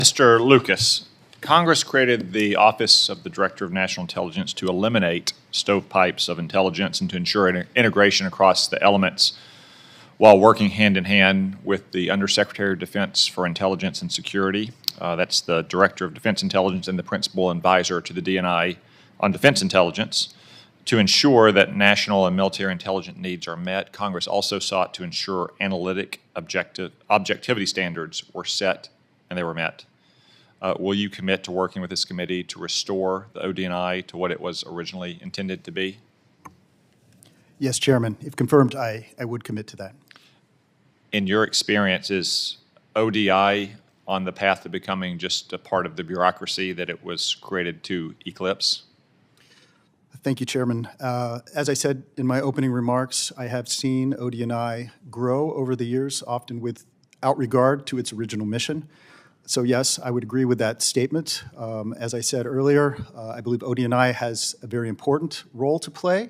Mr. Lucas, Congress created the Office of the Director of National Intelligence to eliminate stovepipes of intelligence and to ensure integration across the elements while working hand in hand with the Undersecretary of Defense for Intelligence and Security. That's the Director of Defense Intelligence and the Principal Advisor to the DNI on Defense Intelligence. To ensure that national and military intelligence needs are met, Congress also sought to ensure analytic objectivity standards were set and they were met. Will you commit to working with this committee to restore the ODNI to what it was originally intended to be? Yes, Chairman. If confirmed, I would commit to that. In your experience, is ODI on the path to becoming just a part of the bureaucracy that it was created to eclipse? Thank you, Chairman. As I said in my opening remarks, I have seen ODNI grow over the years, often without regard to its original mission. So yes, I would agree with that statement. As I said earlier, I believe ODNI has a very important role to play,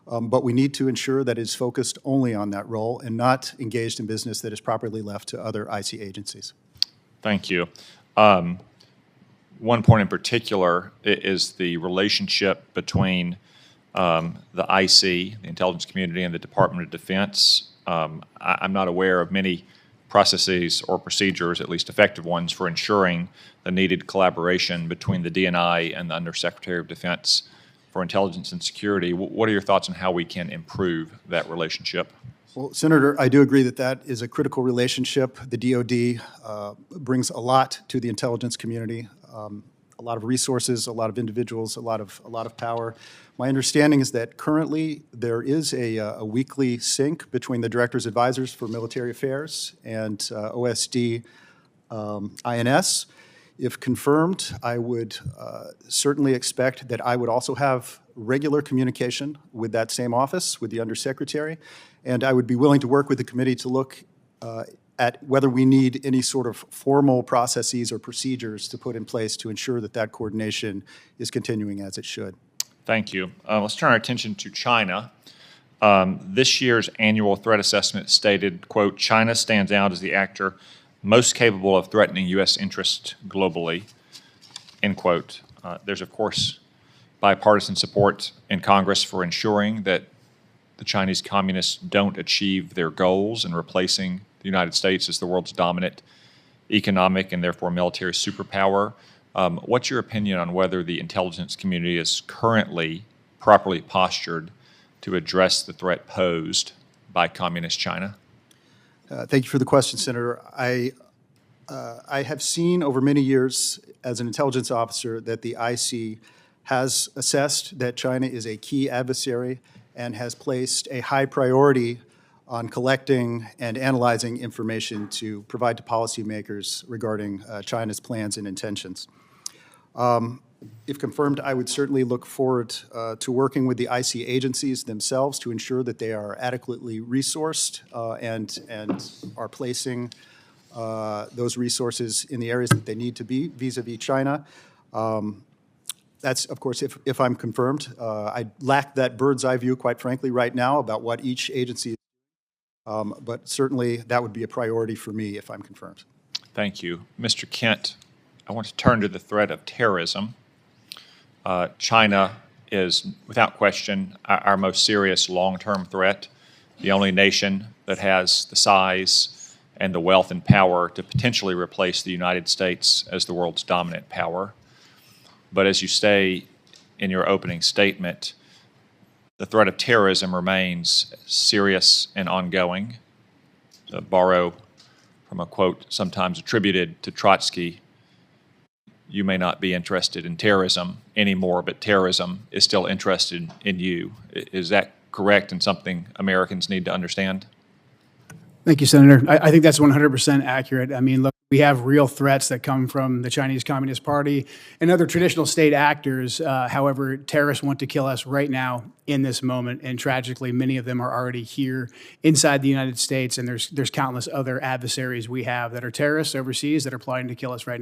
but we need to ensure that it is focused only on that role and not engaged in business that is properly left to other IC agencies. Thank you. One point in particular is the relationship between the IC, the intelligence community, and the Department of Defense. I'm not aware of many processes or procedures, at least effective ones, for ensuring the needed collaboration between the DNI and the Undersecretary of Defense for Intelligence and Security. What are your thoughts on how we can improve that relationship? Well, Senator, I do agree that that is a critical relationship. The DoD brings a lot to the intelligence community, a lot of resources, a lot of individuals, a lot of power. My understanding is that currently there is a weekly sync between the Director's Advisors for Military Affairs and OSD INS. If confirmed, I would certainly expect that I would also have regular communication with that same office, with the Undersecretary, and I would be willing to work with the committee to look at whether we need any sort of formal processes or procedures to put in place to ensure that that coordination is continuing as it should. Thank you. Let's turn our attention to China. This year's annual threat assessment stated, quote, China stands out as the actor most capable of threatening U.S. interests globally, end quote. There's, of course, bipartisan support in Congress for ensuring that the Chinese communists don't achieve their goals in replacing the United States as the world's dominant economic and therefore military superpower. What's your opinion on whether the intelligence community is currently properly postured to address the threat posed by communist China? Thank you for the question, Senator. I have seen over many years as an intelligence officer that the IC has assessed that China is a key adversary and has placed a high priority on collecting and analyzing information to provide to policymakers regarding China's plans and intentions. If confirmed, I would certainly look forward to working with the IC agencies themselves to ensure that they are adequately resourced and are placing those resources in the areas that they need to be vis-a-vis China. That's, of course, if I'm confirmed. I lack that bird's eye view, quite frankly, right now about what each agency is doing, but certainly that would be a priority for me if I'm confirmed. Thank you. Mr. Kent, I want to turn to the threat of terrorism. China is, without question, our most serious long-term threat, the only nation that has the size and the wealth and power to potentially replace the United States as the world's dominant power. But as you say in your opening statement, the threat of terrorism remains serious and ongoing. To borrow from a quote sometimes attributed to Trotsky, you may not be interested in terrorism anymore, but terrorism is still interested in you. Is that correct and something Americans need to understand? Thank you, Senator. I think that's 100% accurate. I mean, look, we have real threats that come from the Chinese Communist Party and other traditional state actors. However, terrorists want to kill us right now in this moment. And tragically, many of them are already here inside the United States. And there's countless other adversaries we have that are terrorists overseas that are plotting to kill us right now.